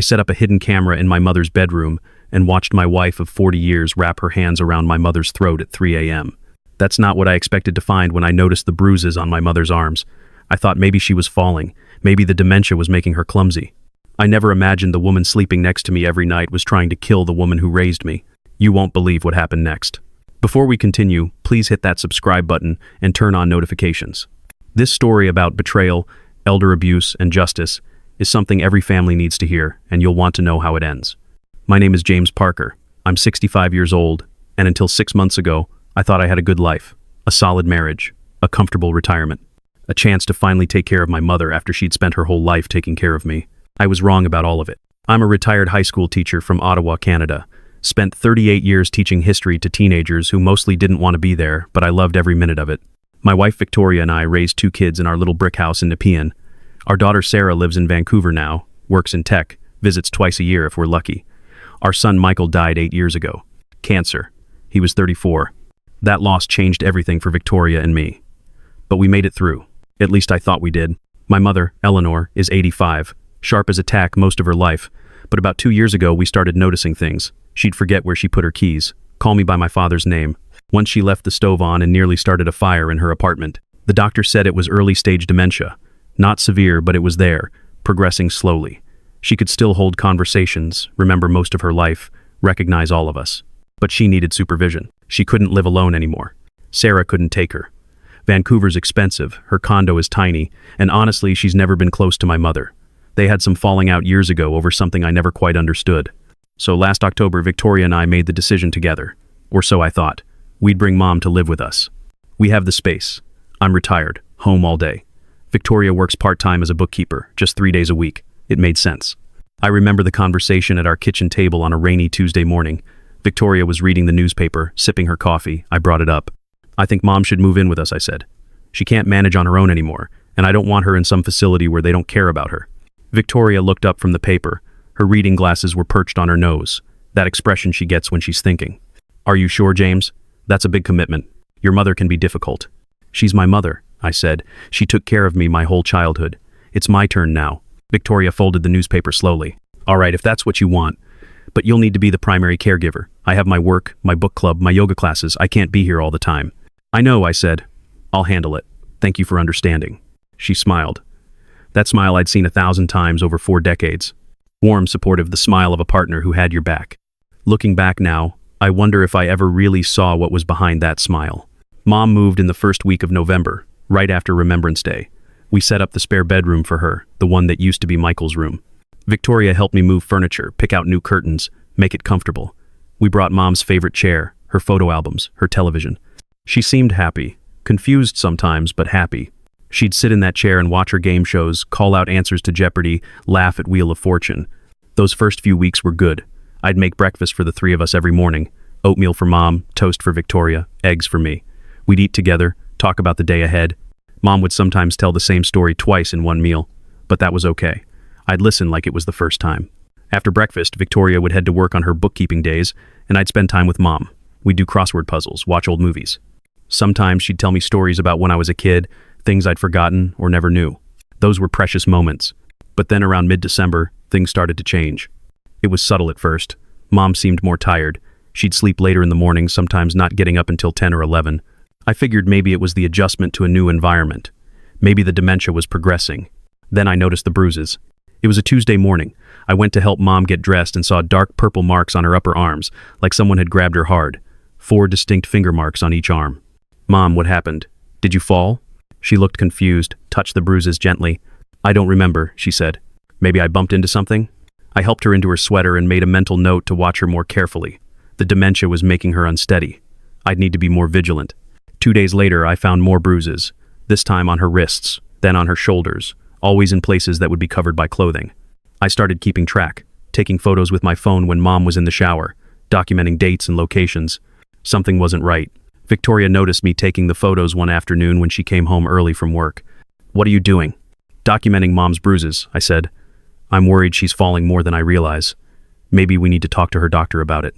set up a hidden camera in my mother's bedroom and watched my wife of 40 years wrap her hands around my mother's throat at 3 a.m. That's not what I expected to find when I noticed the bruises on my mother's arms. I thought maybe she was falling. Maybe the dementia was making her clumsy. I never imagined the woman sleeping next to me every night was trying to kill the woman who raised me. You won't believe what happened next. Before we continue, please hit that subscribe button and turn on notifications. This story about betrayal, elder abuse, and justice is something every family needs to hear, and you'll want to know how it ends. My name is James Parker. I'm 65 years old, and until 6 months ago, I thought I had a good life, a solid marriage, a comfortable retirement, a chance to finally take care of my mother after she'd spent her whole life taking care of me. I was wrong about all of it. I'm a retired high school teacher from Ottawa, Canada. Spent 38 years teaching history to teenagers who mostly didn't want to be there, but I loved every minute of it. My wife Victoria and I raised 2 kids in our little brick house in Nepean. Our daughter Sarah lives in Vancouver now, works in tech, visits twice a year if we're lucky. Our son Michael died 8 years ago. Cancer. He was 34. That loss changed everything for Victoria and me. But we made it through. At least I thought we did. My mother, Eleanor, is 85, sharp as a tack most of her life, but about 2 years ago we started noticing things. She'd forget where she put her keys, call me by my father's name. Once she left the stove on and nearly started a fire in her apartment. The doctor said it was early-stage dementia. Not severe, but it was there, progressing slowly. She could still hold conversations, remember most of her life, recognize all of us. But she needed supervision. She couldn't live alone anymore. Sarah couldn't take her. Vancouver's expensive, her condo is tiny, and honestly, she's never been close to my mother. They had some falling out years ago over something I never quite understood. So last October, Victoria and I made the decision together. Or so I thought. We'd bring Mom to live with us. We have the space. I'm retired, home all day. Victoria works part-time as a bookkeeper, just 3 days a week. It made sense. I remember the conversation at our kitchen table on a rainy Tuesday morning. Victoria was reading the newspaper, sipping her coffee. I brought it up. I think Mom should move in with us, I said. She can't manage on her own anymore, and I don't want her in some facility where they don't care about her. Victoria looked up from the paper. Her reading glasses were perched on her nose, that expression she gets when she's thinking. Are you sure, James? That's a big commitment. Your mother can be difficult. She's my mother, I said. She took care of me my whole childhood. It's my turn now. Victoria folded the newspaper slowly. All right, if that's what you want. But you'll need to be the primary caregiver. I have my work, my book club, my yoga classes. I can't be here all the time. I know, I said. I'll handle it. Thank you for understanding. She smiled. That smile I'd seen 1,000 times over 4 decades. Warm, supportive, the smile of a partner who had your back. Looking back now, I wonder if I ever really saw what was behind that smile. Mom moved in the first week of November, right after Remembrance Day. We set up the spare bedroom for her, the one that used to be Michael's room. Victoria helped me move furniture, pick out new curtains, make it comfortable. We brought Mom's favorite chair, her photo albums, her television. She seemed happy, confused sometimes, but happy. She'd sit in that chair and watch her game shows, call out answers to Jeopardy, laugh at Wheel of Fortune. Those first few weeks were good. I'd make breakfast for the 3 of us every morning. Oatmeal for Mom, toast for Victoria, eggs for me. We'd eat together, talk about the day ahead. Mom would sometimes tell the same story twice in one meal, but that was okay. I'd listen like it was the first time. After breakfast, Victoria would head to work on her bookkeeping days, and I'd spend time with Mom. We'd do crossword puzzles, watch old movies. Sometimes she'd tell me stories about when I was a kid, things I'd forgotten or never knew. Those were precious moments. But then around mid-December, things started to change. It was subtle at first. Mom seemed more tired. She'd sleep later in the morning, sometimes not getting up until 10 or 11. I figured maybe it was the adjustment to a new environment. Maybe the dementia was progressing. Then I noticed the bruises. It was a Tuesday morning. I went to help Mom get dressed and saw dark purple marks on her upper arms, like someone had grabbed her hard. 4 distinct finger marks on each arm. Mom, what happened? Did you fall? She looked confused, touched the bruises gently. I don't remember, she said. Maybe I bumped into something? I helped her into her sweater and made a mental note to watch her more carefully. The dementia was making her unsteady. I'd need to be more vigilant. 2 days later, I found more bruises, this time on her wrists, then on her shoulders, always in places that would be covered by clothing. I started keeping track, taking photos with my phone when Mom was in the shower, documenting dates and locations. Something wasn't right. Victoria noticed me taking the photos one afternoon when she came home early from work. What are you doing? Documenting Mom's bruises, I said. I'm worried she's falling more than I realize. Maybe we need to talk to her doctor about it.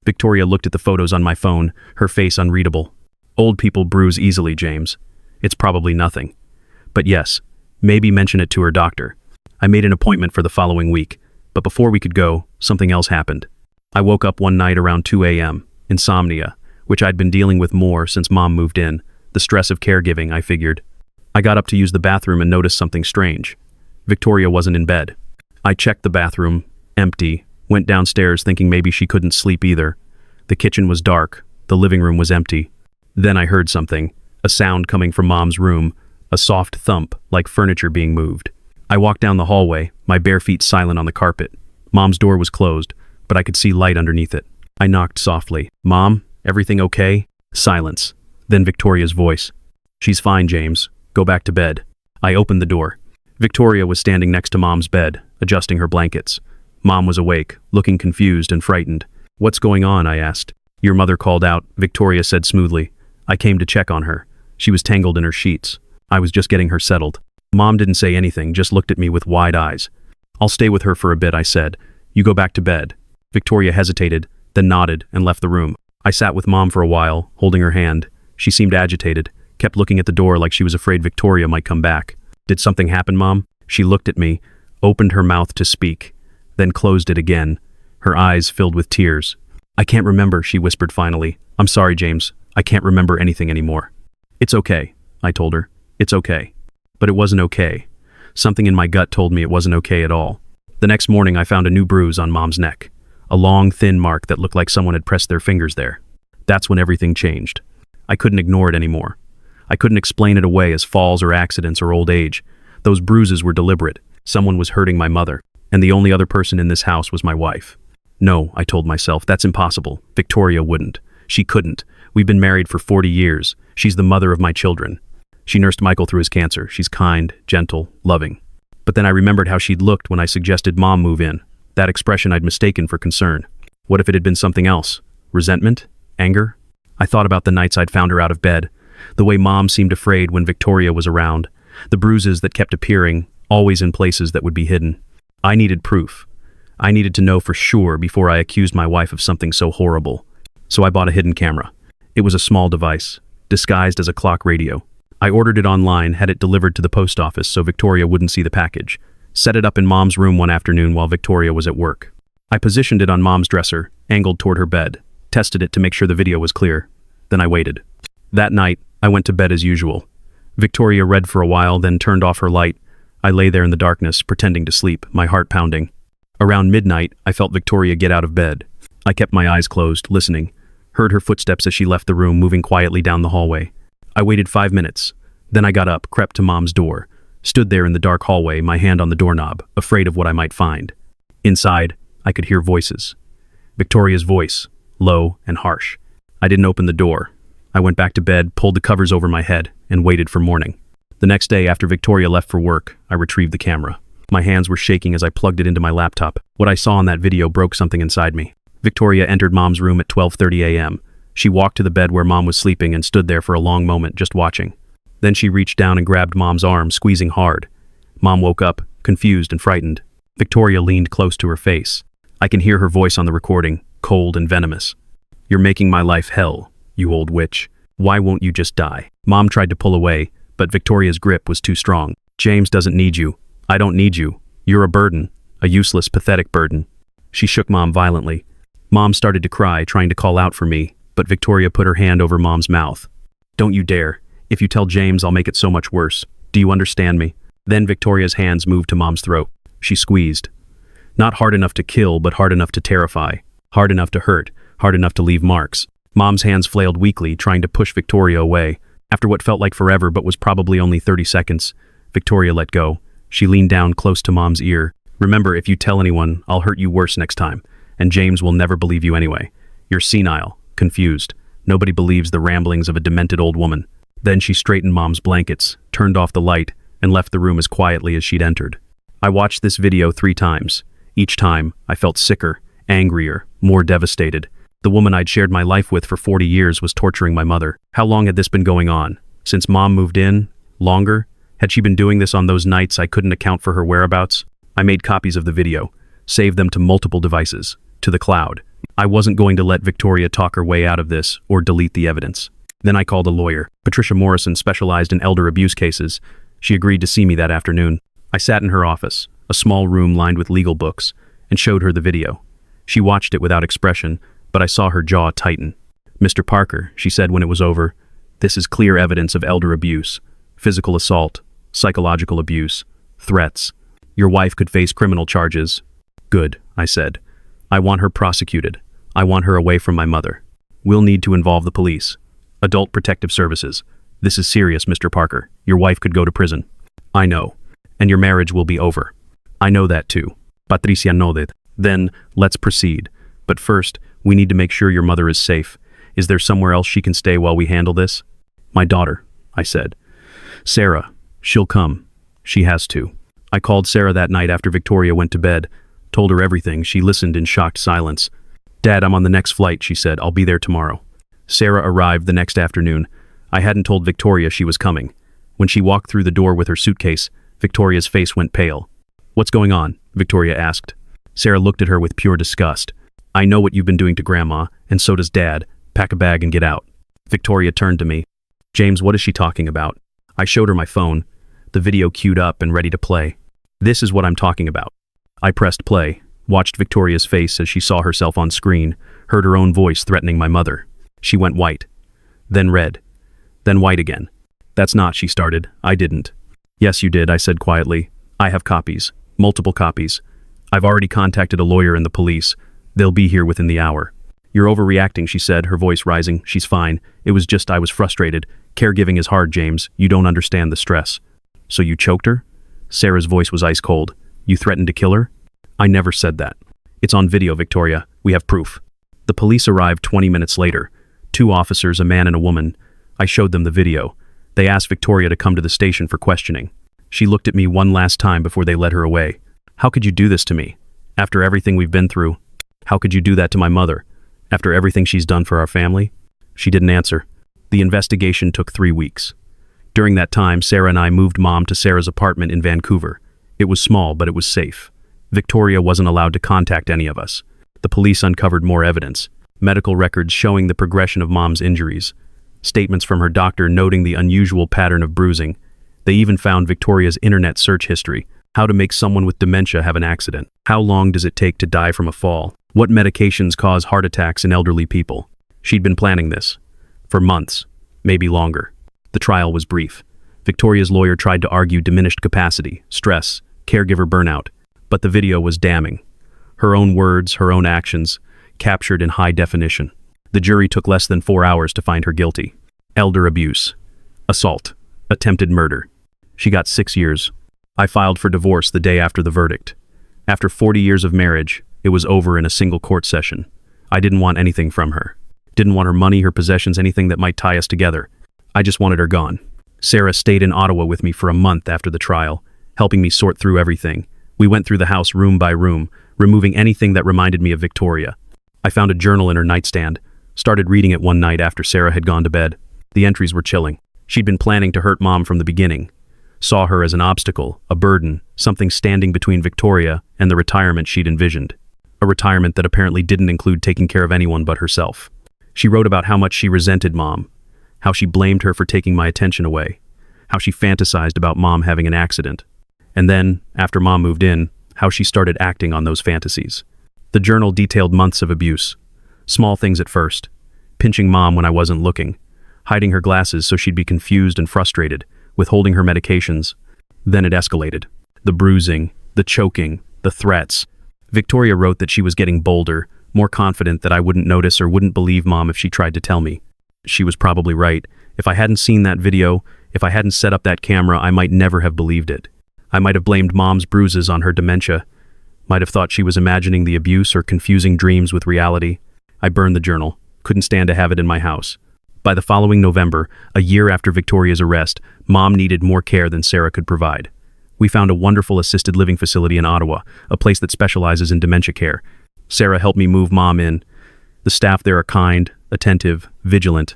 Victoria looked at the photos on my phone, her face unreadable. Old people bruise easily, James. It's probably nothing. But yes, maybe mention it to her doctor. I made an appointment for the following week. But before we could go, something else happened. I woke up one night around 2 a.m., insomnia, which I'd been dealing with more since Mom moved in. The stress of caregiving, I figured. I got up to use the bathroom and noticed something strange. Victoria wasn't in bed. I checked the bathroom, empty, went downstairs thinking maybe she couldn't sleep either. The kitchen was dark, the living room was empty. Then I heard something, a sound coming from Mom's room, a soft thump like furniture being moved. I walked down the hallway, my bare feet silent on the carpet. Mom's door was closed, but I could see light underneath it. I knocked softly. "Mom, everything okay?" Silence. Then Victoria's voice. "She's fine, James. Go back to bed." I opened the door. Victoria was standing next to Mom's bed, adjusting her blankets. Mom was awake, looking confused and frightened. "What's going on?" I asked. "Your mother called out," Victoria said smoothly. "I came to check on her. She was tangled in her sheets. I was just getting her settled." Mom didn't say anything, just looked at me with wide eyes. "I'll stay with her for a bit," I said. "You go back to bed." Victoria hesitated, then nodded and left the room. I sat with Mom for a while, holding her hand. She seemed agitated, kept looking at the door like she was afraid Victoria might come back. "Did something happen, Mom?" She looked at me, opened her mouth to speak, then closed it again, her eyes filled with tears. "I can't remember," she whispered finally. "I'm sorry, James. I can't remember anything anymore." "It's okay," I told her. "It's okay." But it wasn't okay. Something in my gut told me it wasn't okay at all. The next morning I found a new bruise on Mom's neck, a long, thin mark that looked like someone had pressed their fingers there. That's when everything changed. I couldn't ignore it anymore. I couldn't explain it away as falls or accidents or old age. Those bruises were deliberate. Someone was hurting my mother, and the only other person in this house was my wife. No, I told myself, that's impossible. Victoria wouldn't. She couldn't. We've been married for 40 years. She's the mother of my children. She nursed Michael through his cancer. She's kind, gentle, loving. But then I remembered how she'd looked when I suggested Mom move in. That expression I'd mistaken for concern. What if it had been something else? Resentment? Anger? I thought about the nights I'd found her out of bed, the way Mom seemed afraid when Victoria was around, the bruises that kept appearing, always in places that would be hidden. I needed proof. I needed to know for sure before I accused my wife of something so horrible. So I bought a hidden camera. It was a small device, disguised as a clock radio. I ordered it online, had it delivered to the post office so Victoria wouldn't see the package. Set it up in Mom's room one afternoon while Victoria was at work. I positioned it on Mom's dresser, angled toward her bed, tested it to make sure the video was clear. Then I waited. That night, I went to bed as usual. Victoria read for a while, then turned off her light. I lay there in the darkness, pretending to sleep, my heart pounding. Around midnight, I felt Victoria get out of bed. I kept my eyes closed, listening. Heard her footsteps as she left the room, moving quietly down the hallway. I waited 5 minutes. Then I got up, crept to Mom's door, stood there in the dark hallway, my hand on the doorknob, afraid of what I might find. Inside, I could hear voices. Victoria's voice, low and harsh. I didn't open the door. I went back to bed, pulled the covers over my head, and waited for morning. The next day, after Victoria left for work, I retrieved the camera. My hands were shaking as I plugged it into my laptop. What I saw on that video broke something inside me. Victoria entered Mom's room at 12:30 a.m. She walked to the bed where Mom was sleeping and stood there for a long moment, just watching. Then she reached down and grabbed Mom's arm, squeezing hard. Mom woke up, confused and frightened. Victoria leaned close to her face. I can hear her voice on the recording, cold and venomous. "You're making my life hell, you old witch. Why won't you just die?" Mom tried to pull away, but Victoria's grip was too strong. "James doesn't need you. I don't need you. You're a burden, a useless, pathetic burden." She shook Mom violently. Mom started to cry, trying to call out for me, but Victoria put her hand over Mom's mouth. "Don't you dare. If you tell James, I'll make it so much worse. Do you understand me?" Then Victoria's hands moved to Mom's throat. She squeezed. Not hard enough to kill, but hard enough to terrify. Hard enough to hurt. Hard enough to leave marks. Mom's hands flailed weakly, trying to push Victoria away. After what felt like forever but was probably only 30 seconds, Victoria let go. She leaned down close to Mom's ear. "Remember, if you tell anyone, I'll hurt you worse next time. And James will never believe you anyway. You're senile, confused. Nobody believes the ramblings of a demented old woman." Then she straightened Mom's blankets, turned off the light, and left the room as quietly as she'd entered. I watched this video 3 times. Each time, I felt sicker, angrier, more devastated. The woman I'd shared my life with for 40 years was torturing my mother. How long had this been going on? Since Mom moved in? Longer? Had she been doing this on those nights I couldn't account for her whereabouts? I made copies of the video, saved them to multiple devices, to the cloud. I wasn't going to let Victoria talk her way out of this or delete the evidence. Then I called a lawyer. Patricia Morrison specialized in elder abuse cases. She agreed to see me that afternoon. I sat in her office, a small room lined with legal books, and showed her the video. She watched it without expression, but I saw her jaw tighten. "Mr. Parker," she said when it was over, "this is clear evidence of elder abuse, physical assault, psychological abuse, threats. Your wife could face criminal charges." "Good," I said. "I want her prosecuted. I want her away from my mother. We'll need to involve the police. Adult Protective Services. This is serious, Mr. Parker. Your wife could go to prison." "I know. And your marriage will be over." "I know that too. Patricia know that." "Then, let's proceed. But first, we need to make sure your mother is safe. Is there somewhere else she can stay while we handle this?" "My daughter," I said. "Sarah. She'll come. She has to." I called Sarah that night after Victoria went to bed, told her everything. She listened in shocked silence. "Dad, I'm on the next flight," she said. "I'll be there tomorrow." Sarah arrived the next afternoon. I hadn't told Victoria she was coming. When she walked through the door with her suitcase, Victoria's face went pale. "What's going on?" Victoria asked. Sarah looked at her with pure disgust. "I know what you've been doing to Grandma, and so does Dad. Pack a bag and get out." Victoria turned to me. "James, what is she talking about?" I showed her my phone, the video queued up and ready to play. "This is what I'm talking about." I pressed play, watched Victoria's face as she saw herself on screen, heard her own voice threatening my mother. She went white, then red, then white again. "That's not," she started. "I didn't." "Yes, you did," I said quietly. "I have copies, multiple copies. I've already contacted a lawyer and the police. They'll be here within the hour." "You're overreacting," she said, her voice rising. "She's fine. It was just I was frustrated. Caregiving is hard, James. You don't understand the stress." "So you choked her?" Sarah's voice was ice cold. "You threatened to kill her?" "I never said that." "It's on video, Victoria. We have proof." The police arrived 20 minutes later. 2 officers, a man and a woman. I showed them the video. They asked Victoria to come to the station for questioning. She looked at me one last time before they led her away. "How could you do this to me? After everything we've been through? How could you do that to my mother? After everything she's done for our family?" She didn't answer. The investigation took 3 weeks. During that time, Sarah and I moved Mom to Sarah's apartment in Vancouver. It was small, but it was safe. Victoria wasn't allowed to contact any of us. The police uncovered more evidence. Medical records showing the progression of Mom's injuries. Statements from her doctor noting the unusual pattern of bruising. They even found Victoria's internet search history. How to make someone with dementia have an accident. How long does it take to die from a fall? What medications cause heart attacks in elderly people? She'd been planning this for months, maybe longer. The trial was brief. Victoria's lawyer tried to argue diminished capacity, stress, caregiver burnout, but the video was damning. Her own words, her own actions, captured in high definition. The jury took less than 4 hours to find her guilty. Elder abuse, assault, attempted murder. She got 6 years. I filed for divorce the day after the verdict. After 40 years of marriage, it was over in a single court session. I didn't want anything from her. Didn't want her money, her possessions, anything that might tie us together. I just wanted her gone. Sarah stayed in Ottawa with me for a month after the trial, helping me sort through everything. We went through the house room by room, removing anything that reminded me of Victoria. I found a journal in her nightstand, started reading it one night after Sarah had gone to bed. The entries were chilling. She'd been planning to hurt Mom from the beginning. Saw her as an obstacle, a burden, something standing between Victoria and the retirement she'd envisioned. A retirement that apparently didn't include taking care of anyone but herself. She wrote about how much she resented Mom, how she blamed her for taking my attention away, how she fantasized about Mom having an accident. And then, after Mom moved in, how she started acting on those fantasies. The journal detailed months of abuse. Small things at first. Pinching Mom when I wasn't looking. Hiding her glasses so she'd be confused and frustrated. Withholding her medications. Then it escalated. The bruising, the choking, the threats. Victoria wrote that she was getting bolder, more confident that I wouldn't notice or wouldn't believe Mom if she tried to tell me. She was probably right. If I hadn't seen that video, if I hadn't set up that camera, I might never have believed it. I might have blamed Mom's bruises on her dementia. Might have thought she was imagining the abuse or confusing dreams with reality. I burned the journal. Couldn't stand to have it in my house. By the following November, a year after Victoria's arrest, Mom needed more care than Sarah could provide. We found a wonderful assisted living facility in Ottawa, a place that specializes in dementia care. Sarah helped me move Mom in. The staff there are kind, attentive, vigilant.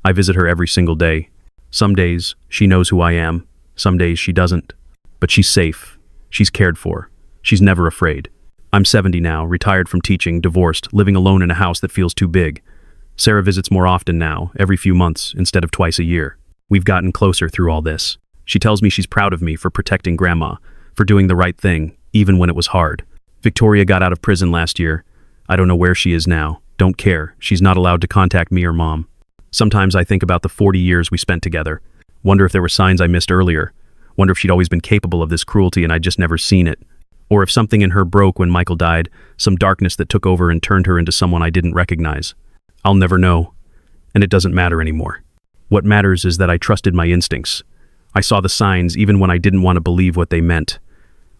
I visit her every single day. Some days, she knows who I am. Some days, she doesn't. But she's safe. She's cared for. She's never afraid. I'm 70 now, retired from teaching, divorced, living alone in a house that feels too big. Sarah visits more often now, every few months, instead of twice a year. We've gotten closer through all this. She tells me she's proud of me for protecting Grandma, for doing the right thing, even when it was hard. Victoria got out of prison last year. I don't know where she is now. Don't care. She's not allowed to contact me or mom. Sometimes I think about the 40 years we spent together. Wonder if there were signs I missed earlier. Wonder if she'd always been capable of this cruelty and I'd just never seen it. Or if something in her broke when Michael died, some darkness that took over and turned her into someone I didn't recognize. I'll never know. And it doesn't matter anymore. What matters is that I trusted my instincts. I saw the signs even when I didn't want to believe what they meant.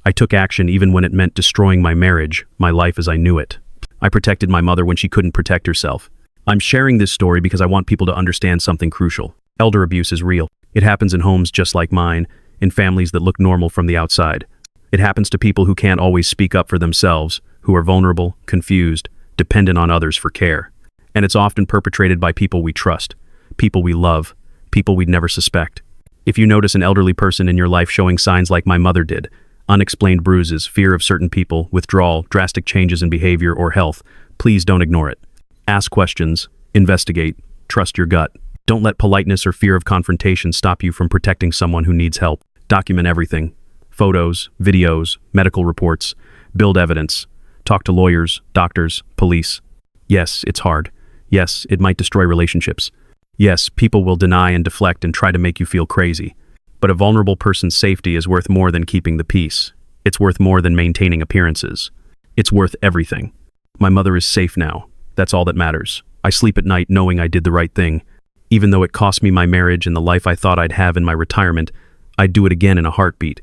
I took action even when it meant destroying my marriage, my life as I knew it. I protected my mother when she couldn't protect herself. I'm sharing this story because I want people to understand something crucial. Elder abuse is real. It happens in homes just like mine, in families that look normal from the outside. It happens to people who can't always speak up for themselves, who are vulnerable, confused, dependent on others for care. And it's often perpetrated by people we trust, people we love, people we'd never suspect. If you notice an elderly person in your life showing signs like my mother did, unexplained bruises, fear of certain people, withdrawal, drastic changes in behavior or health, please don't ignore it. Ask questions, investigate, trust your gut. Don't let politeness or fear of confrontation stop you from protecting someone who needs help. Document everything. Photos, videos, medical reports. Build evidence. Talk to lawyers, doctors, police. Yes, it's hard. Yes, it might destroy relationships. Yes, people will deny and deflect and try to make you feel crazy. But a vulnerable person's safety is worth more than keeping the peace. It's worth more than maintaining appearances. It's worth everything. My mother is safe now. That's all that matters. I sleep at night knowing I did the right thing. Even though it cost me my marriage and the life I thought I'd have in my retirement, I'd do it again in a heartbeat.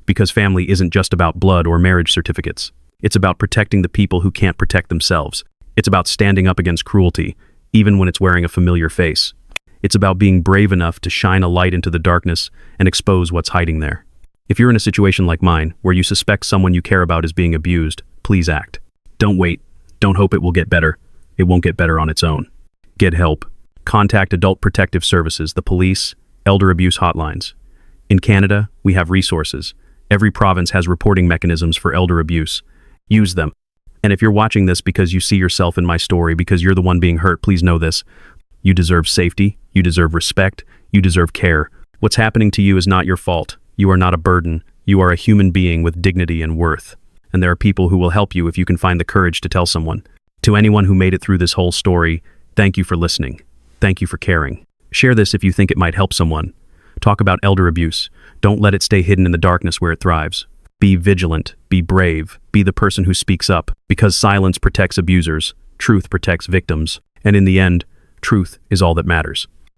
Because family isn't just about blood or marriage certificates. It's about protecting the people who can't protect themselves. It's about standing up against cruelty, even when it's wearing a familiar face. It's about being brave enough to shine a light into the darkness and expose what's hiding there. If you're in a situation like mine, where you suspect someone you care about is being abused, please act. Don't wait. Don't hope it will get better. It won't get better on its own. Get help. Contact Adult Protective Services, the police, elder abuse hotlines. In Canada, we have resources. Every province has reporting mechanisms for elder abuse. Use them. And if you're watching this because you see yourself in my story, because you're the one being hurt, please know this. You deserve safety. You deserve respect. You deserve care. What's happening to you is not your fault. You are not a burden. You are a human being with dignity and worth. And there are people who will help you if you can find the courage to tell someone. To anyone who made it through this whole story, thank you for listening. Thank you for caring. Share this if you think it might help someone. Talk about elder abuse. Don't let it stay hidden in the darkness where it thrives. Be vigilant. Be brave. Be the person who speaks up. Because silence protects abusers. Truth protects victims. And in the end, truth is all that matters.